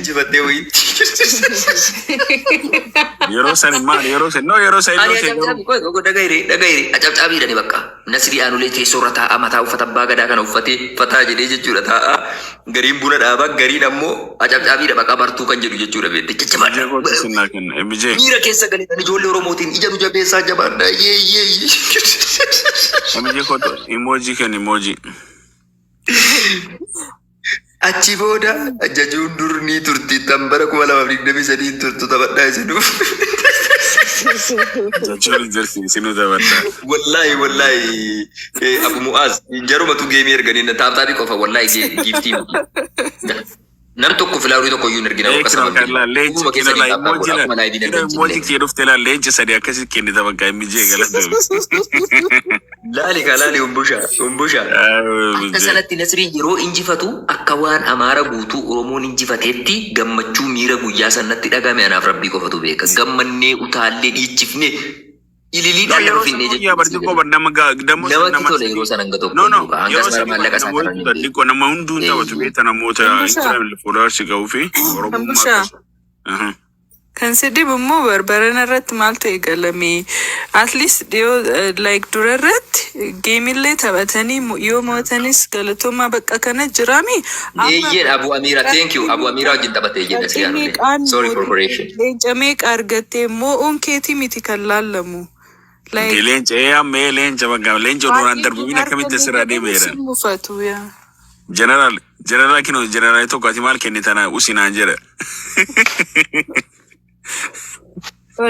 injifattee wayitti. Yeroo san maal yeroo san no yeroo san Ani acabcaabii koo dhagayri acabcaabiidhani bakka nasrii aanulee teessoo irra taa'a mataa uffata abbaa gadaa kana uffatee fataa jedhee jechuudha taa'a gariin buna dhaabaa gariin ammoo acabcaabiidha bakka bartuu kan jedhu jechuudha beekte jajjabaadha miira keessa galeetan ijoollee oromootiin ija nu jabeessaa jabaadha yee Emije koto emoji kan emoji achi booda ajajuun durni turti tambara 2023 turtu taphadhaa isinuuf. Jajjal jersi isinu taphadhaa. Wallahi Abu Muaz jarumatu geemii erganiin taaptaabii qofa wallahi giiftii miti. Nam tokko filaaru tokko iyyuu ergina bakka sababni. Emoji kee dhufte laa leenci sadii akkasii kennita bakka emije galata. Laali umbusha. Akka sanatti nasriin yeroo injifatu akka waan Amaara guutuu Oromoon injifateetti gammachuu miira guyyaa sanatti dhagame anaaf Rabbii qofatu beeka. Gammannee utaallee dhiichifne ililiidhaan lafa finnee jechuudha. Namatti tole yeroo sana hanga tokko. Hanga sana maallaqa isaa kanaan. Nama hunduun taphatu beekta namoota Instagram followers ga'uu fi Oromummaa. Kan sidib immoo barbaran irratti maal ta'e galame at least dhiyoo like dura irratti geemillee taphatanii yoo mootanis galatoomaa bakka kana jiraami. Eeyyeen Abu Amira thank you Abu Amira wajjin taphatee jedha siyaanullee sorry for correction. Leencamee argattee immoo onkeetii miti kan laallamu. Leenca ammee leenca bakka leenca duraan darbuun akkamitti asirraa deebi'eera. Mufatu yaa. General kino general tokko ati maal kennitana usinaan jedha.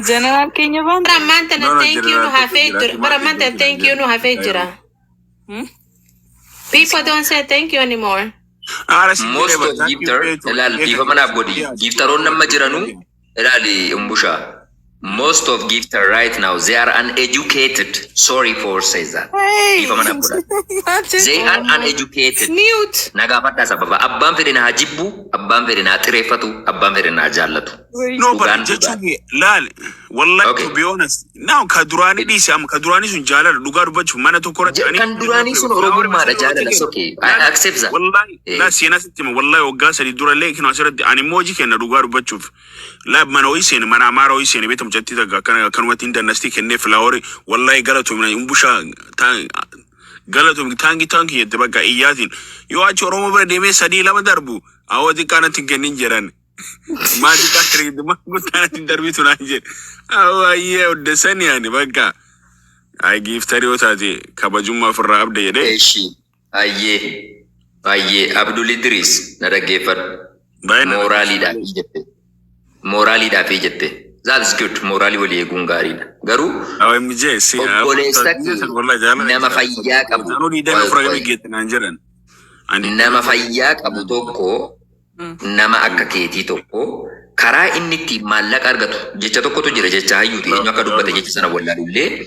General Kenya baan. Baramanta na thank you no have it. Baramanta thank you no have it jira. People don't say thank you anymore. Most of gifter elal diva manaf godi giftaron namma jiranu elali umbusha. Most of gifter right now they are uneducated. Sorry for saying that. Diva manaf goda. They are uneducated. Mute. Nagafadha sababa abbaan fedhe na hajibbu abbaan fedhe na xireeffatu abbaan fedhe na jaallatu. No, but jechuun laal wallahi to be honest now kadurani disi am kadurani sun jaalala dhugaa dubbachuuf mana tokko irratti kan duranii sun oromummaadha jaalala okay I accept that wallahi la seenaa sitti wallahi waggaa sadii dura lee kino asirratti ani emoji kenna dhugaa dubbachuuf la mana ho'iseen mana amaara ho'iseen beetam jetti daga kanumatti indannasti kennee flower wallahi galatoomina umbusha galatoom tangi yette bakka iyyaatiin yoo achi oromoo bira deemee sadii lama darbu awwaati kanatti kennin jedhan Mati kakri itu mah gutana interview tu nanje. Awalnya udah seni ani baga. I give tadi tadi kabajuma firra abde deh. Eshi, aye Abdul Idris nada gefar. Morali da pijete. That's good. Morali wali gungari. Garu. Awe mije si. Boleh saki. Nama fayya kabu. Anu ni dah frame gitu nanjaran. Nama fayya kabu toko. Nama akka keetii tokko karaa inni itti maallaqa argatu jecha tokkotu jira jecha hayyuuti eenyu akka dubbate jecha sana wallaalullee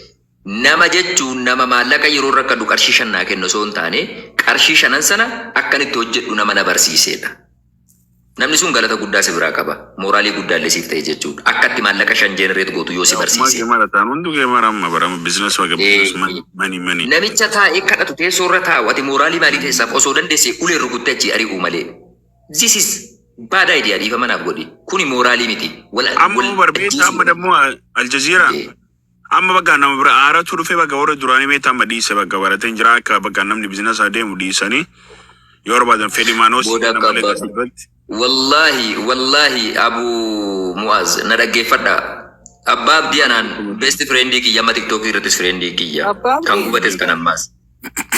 nama jechuun nama maallaqa yeroo rakkatu qarshii 5 naa kennu osoo hin taane qarshii 5 sana akkanitti hojjedhu nama na barsiisedha. Namni sun galata guddaa si biraa qaba. Mooraalii guddaa illee siif ta'e jechuudha. Akkatti maallaqa 5 generate gootu yoo si barsiise. Namicha taa'ee kadhatu teessoo irra taa'u ati mooraalii maalii teessaaf osoo dandeesse ulee rukuttee achi ari'uu malee. This is bad idea diva manaf godi. Kuni morali miti. Amma barbeta amma demo Al Jazeera. Amma baga nama bira ara tu rufe baga ora durani meta amma di se baga barata injira ka baga namni business ade mu di sani. Yorba dan fedi manos. Wallahi Abu Muaz nada gefada. Abab dia nan best friend ki yama TikTok irratti friend ki ya. Kan gubates kan mas.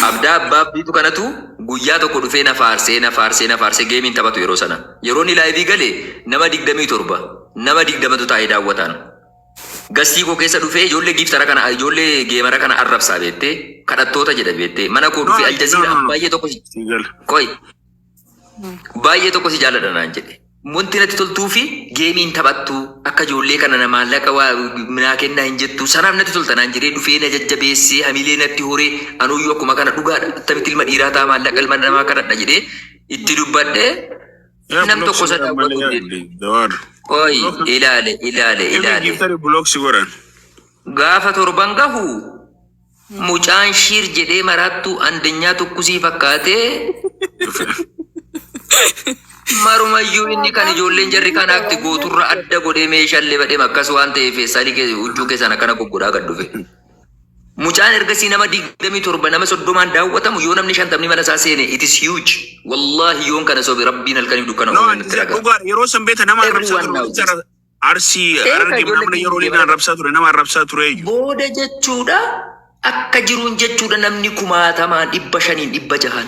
Abda abbab itu kanatu guyyaa tokko dhufee na faarsee geemiin taphatu yeroo sana yeroo ni live galee nama 27 nama 20tu taa'ee daawwatan gastii koo keessa dhufee ijoollee giftara kana ijoollee geemara kana arrabsaa beettee kadhattoota jedha beettee mana koo dhufee Al Jazeera baay'ee tokko si jaalladha naan jedhe wanti natti toltuu fi geemiin taphattu akka ijoollee kana na maallaqa waa minaa kennaa hin jettu sanaaf natti tolta naan jedhee dhufee na jajjabeessee hamilee natti horee anuyyuu akkuma kana dhugaadha attamitti ilma dhiiraa ta'a maallaqa ilma namaa kadhadha jedhee itti dubbadhe nam tokko isa daawwatu Oi ilaale gaafa torban gahu mucaan shiir jedhee maraattu andeenyaa tokkosii fakkaatee Marumayyuu inni kan ijoolleen jarri kan akti gooturra adda godhee meeshaalee badhee akkas waan ta'eef saalii keessa huccuu keessaan akkana goggodhaa gad dhufe. Mucaan ergasii nama 27 nama 30 daawwatamu yoo namni 50 mana isaa seene it is huge. Wallahi yoon kana sobi rabbiin halkanii dukkana nuti dhugaa yeroo san beeta nama arrabsaa ture. Arsii arginu namni yeroo liinaan arrabsaa ture nama arrabsaa ture. Booda jechuudha akka jiruun jechuudha namni 60 500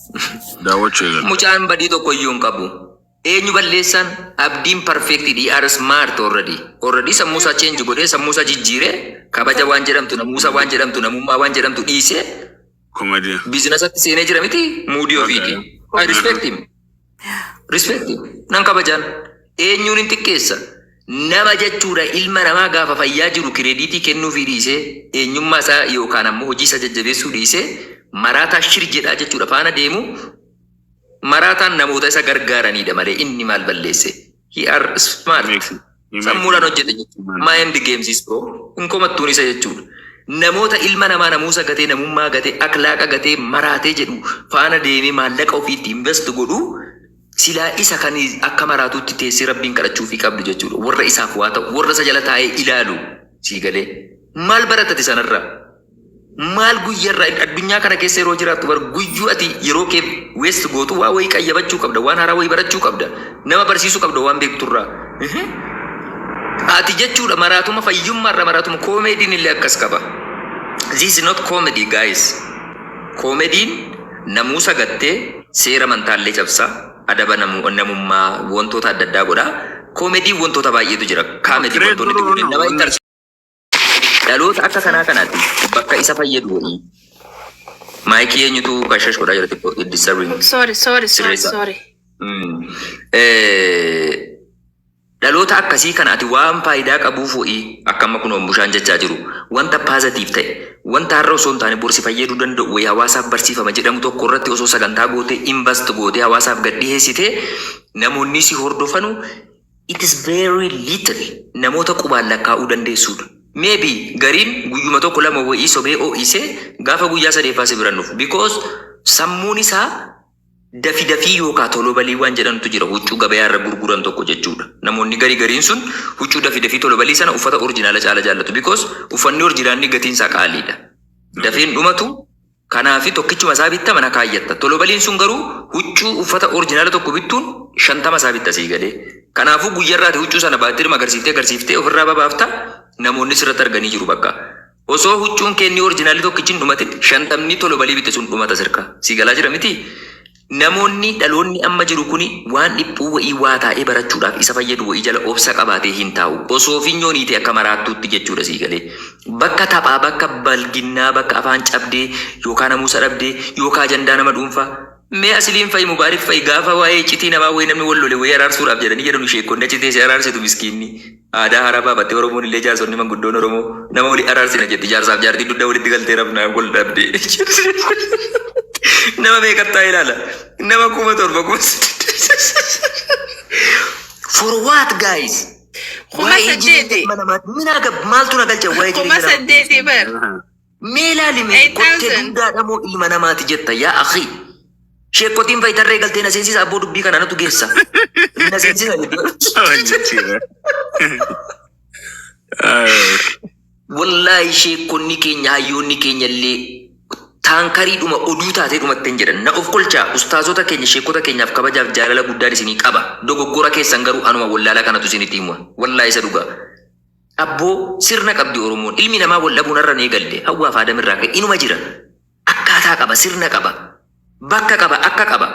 600. Mucaan badii tokko iyyuu hin qabu. Eenyu balleessan abdiin perfecti di are smart already sammuusaa change godhee sammuusaa jijjiiree kabaja waan jedhamtu namuusa waan jedhamtu namummaa waan jedhamtu dhiisee biizinasatti seenee jira miti muudii ofiiti. I respect him nan kabajaan eenyuun hin xiqqeessa nama jechuudha ilma namaa gaafa fayyaa jiru kireediitii kennuufii dhiisee eenyummaa isaa yookaan ammoo hojii isaa jajjabeessuu dhiisee maraataa shir jedhaa jechuudha faana deemu. Maraataan namoota isa gargaaranidha malee inni maal balleesse. He are smart. Sammuudhaan hojjete jechuudha. Mind games is pro. Inkomattuun isa jechuudha. Namoota ilma namaa namuusa gatee namummaa gatee aklaaqa gatee maraatee jedhu faana deemee maallaqa ofiitti invest godhu silaa isa kan akka maraatuutti teessee rabbiin kadhachuufii qabdu jechuudha. Warra isaaf waa ta'u warra isa jala taa'ee ilaalu sii galee maal baratate sanarraa? Maal guyyarraa addunyaa kana keessa yeroo jiraattu bar guyyuu ati yeroo kee waste gootu waa wayii qayyabachuu qabda waan haaraa wayii barachuu qabda nama barsiisuu qabda waan beekturraa. Ati jechuudha maraatuma fayyummaarra maraatuma koomediin illee akkas qaba. This is not comedy guys. Koomediin namuusa gattee seera mantaallee cabsaa adaba namummaa wantoota adda addaa godhaa. Koomediin wantoota baay'eetu jira. Kaamedii wantoonni nama intarsi. Dhaloota akka kanaa kanaatti bakka isa fayyadu wayii. Maayikii eenyutu kashash godhaa jira xiqqoo disturbing. Sorry. Dhaloota akkasii kanaati waan faayidaa qabuuf wayii akkama kun bishaan jechaa jiru. Wanta paazitiif ta'e wanta har'a osoo hin taane borsi fayyaduu danda'u wayii hawaasaaf barsiifama jedhamu tokko irratti osoo sagantaa gootee invest gootee hawaasaaf gad dhiyeessitee namoonni si hordofanu it is very little namoota qubaan lakkaa'uu dandeessuudha. Maybe gariin guyyuma tokko lama wayii sobee oo'isee gaafa guyyaa sadeeffaa si biran dhufu because sammuun isaa dafii yookaan tolobalii waan jedhamtu jira huccuu gabayaa irra gurguran tokko jechuudha. Namoonni gariin sun huccuu dafii tolobalii sana uffata orjinaala caala jaallatu because uffanni orjinaalni gatiin isaa qaaliidha. Dafiin dhumatu kanaafi tokkichuma isaa bitta mana kaayyatta. Tolobaliin sun garuu huccuu uffata orjinaala tokko bittuun 50 isaa bitta sii galee. Kanaafuu guyyarraati huccuu sana baattirma agarsiiftee ofirraa babaafta namoonni sirratti arganii jiru bakka. Osoo huccuun kenni orjinaali tokkichin dhumatin 50 tolobalii bitte sun dhumata sirka. Sii galaa jira miti. Namoonni dhaloonni amma jiru kuni waan dhiphuu wayii waa taa'ee barachuudhaaf isa fayyadu wayii jala obsa qabaatee hin taa'u. Osoo finyooniite akka maraattuutti jechuudha sii galee. Bakka taphaa, bakka balginnaa, bakka afaan cabdee yookaan namuusa dhabdee yookaan ajandaa nama dhuunfaa. Mee asiliin fa'i mubaariif fa'i gaafa waa'ee citii namaa wayii namni wal lole wayii araarsuudhaaf jedhanii jedhamu sheekonni achi teessee araarsitu miskiinni. Aadaa haaraa baafattee Oromoon illee jaarsonni manguddoon Oromoo nama walii araarsina jetti jaarsaaf jaartii dudda walitti galtee rafnaan wal dhabdee. Nama meeqattaa ilaala? Nama 7,000 For what guys? Maaltu na galcha waa'ee jireenya mee ilaalime kottee dundaadha moo ilma namaati jetta yaa akhi. Sheekotiin fayitarree galtee na seensiisa abboo dubbii kana natu geessa. Na seensisa jechuudha. Wallahi sheekonni keenya hayyoonni keenya illee taankariidhuma oduu taatee dhumattee hin jedhan. Na of kolchaa ustaazota keenya sheekota keenyaaf kabajaaf jaalala guddaan isinii qaba. Dogoggora keessan garuu anuma wallaalaa kanatu isinitti himu. Wallahi isa dhugaa. Abboo sirna qabdi Oromoon ilmi namaa wallabuun irra nee galle hawwaaf aadamirraa ka'e inuma jira. Akkaataa qaba sirna qaba. Bakka qaba akka qaba.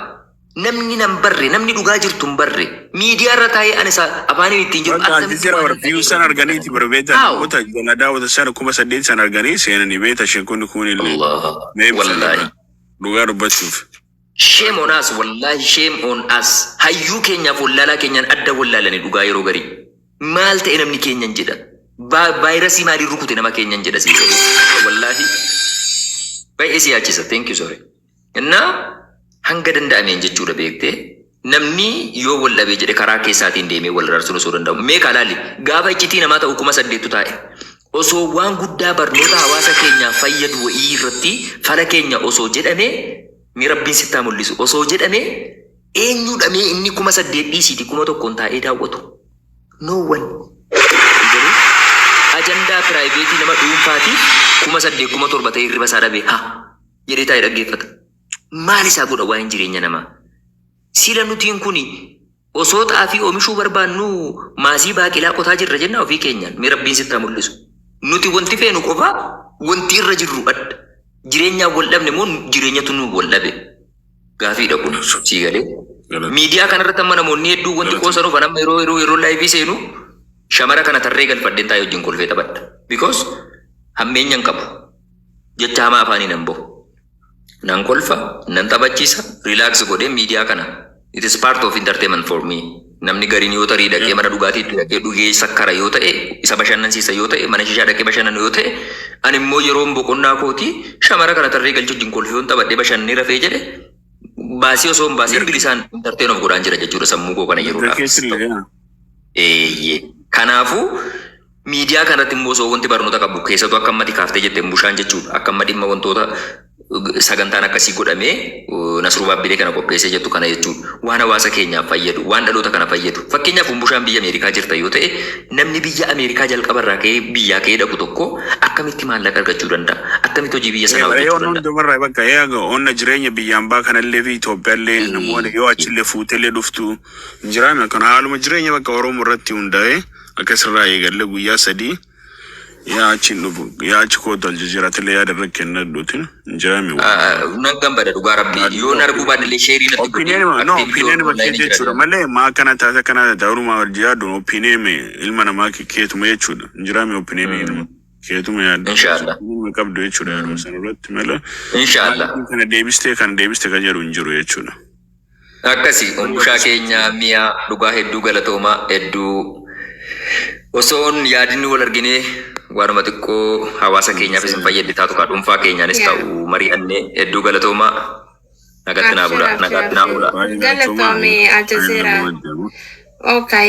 Namni nan barre namni dhugaa jirtu hin barre miidiyaa irra taa'ee ani isa afaaniin ittiin jiru akka views san arganiiti barbeeta namoota jala daawwata sana 8,000 san arganii seenanii beeta sheekonni kun illee wallahi dhugaa dubbachuuf. Shame on us wallahi shame on us hayyuu keenyaaf wallaalaa keenyaan adda wallaalanii dhugaa yeroo garii maal ta'e namni keenyan jedha vaayirasii maalii rukute nama keenyan jedha si wallahi baay'ee si yaachisa thank you sorry. Innaa hanga danda'ameen jechuudha beektee namni yoo wal dhabee jedhe karaa keessaatiin deemee wal raarsuun osoo danda'u. Meeqa laali gaafa iccitii namaa ta'u 8,000 taa'e osoo waan guddaa barnoota hawaasa keenyaaf fayyadu wa'ii irratti fala keenya osoo jedhamee ni rabbiin sittaa mul'isu osoo jedhamee eenyudha mee inni 8,000 kuma tokkoon taa'ee daawwatu? No one. Ajandaa piraayiveetii nama dhuunfaatiif 8,000 kuma 7 ta'e hirriba isaa dhabe jedhee taa'ee dhaggeeffata. Maal isaa godha waa'een jireenya namaa? Sila nutiin kuni osoo xaafii oomishuu barbaannu maasii baaqilaa qotaa jirra jenna ofii keenyaan. Mee rabbiin sitti mul'isu. Nuti wanti feenu qofa wanti irra jirru adda. Jireenyaan wal dhabne moo jireenyatu nu wal dhabe? Gaafiidha kun sii galee. Miidiyaa kanarratti amma namoonni hedduu wanti qoosanuuf anamma yeroo laayivii seenu shamara kana tarree galfadheen taa'ee wajjin kolfee taphadha. Because hammeenya hin qabu. Jecha hamaa afaanii nan bahu. Nan kolfa, nan taphachiisa, relax godhee miidiyaa kana. It is part of entertainment for me. Namni gariin yoo tarii dhaqee mana dhugaatiitti dhaqee dhugee sakkara yoo ta'e, isa bashannansiisa yoo ta'e, mana shishaa dhaqee bashannan yoo ta'e, ani immoo yeroo boqonnaa kooti shamara kana tarree galchuu wajjin kolfee yoon taphadhee bashannanii rafee jedhe baasii osoo hin baasiin bilisaan entertain of godhaan jira jechuudha sammuu koo kana yeroodhaaf. Kanaafuu miidiyaa kanatti immoo osoo wanti barnoota qabu keessattuu akka ammati kaaftee jettee bushaan jechuudha. Akka amma dhimma wantoota sagantaan akkasii godhamee Nasruu Baabbilee kana qopheessee jettu kana jechuudha. Waan hawaasa keenyaaf fayyadu, waan dhaloota kana fayyadu. Fakkeenyaaf bushaan biyya Ameerikaa jirta yoo ta'e, namni biyya Ameerikaa jalqabarraa ka'ee biyyaa ka'ee dhaqu tokko akkamitti maallaqa argachuu danda'a? Akkamitti hojii biyya sanaa hojjechuu danda'a? Dubarraa bakka onna jireenya biyyaan baa kanallee fi Itoophiyaallee namoonni yoo achillee fuuteellee dhuftu jiraame kan haaluma jireenya bakka Oromoo irratti hundaa'ee akkasirraa eegalle guyyaa 3 yaachi nubu yaachi kootu aljijjiiratillee yaadarra kennadhuutin jiraame. Nan gambada dhugaa rabbii yoo narguu baadillee sheerii natti godhe. Opinion bakkee jechuudha malee maa kana taate kana ta'urumaa wal jiyaadu opinion ilma namaa keetuma jechuudha jiraame opinion ilma keetuma yaadu. Inshallah. Qabdu jechuudha yeroo san irratti malee. Inshallah. Kana deebistee kan jedhu hin jiru jechuudha. Akkasii bushaa keenya mi'a dhugaa hedduu galatoomaa hedduu osoon yaadinni wal arginee waanuma xiqqoo hawaasa keenyaafis hin fayyadde taatu kaa dhuunfaa keenyaanis ta'u mari'annee hedduu galatoomaa nagaatti naa bula. Galatoomii Aljazeera. Okay.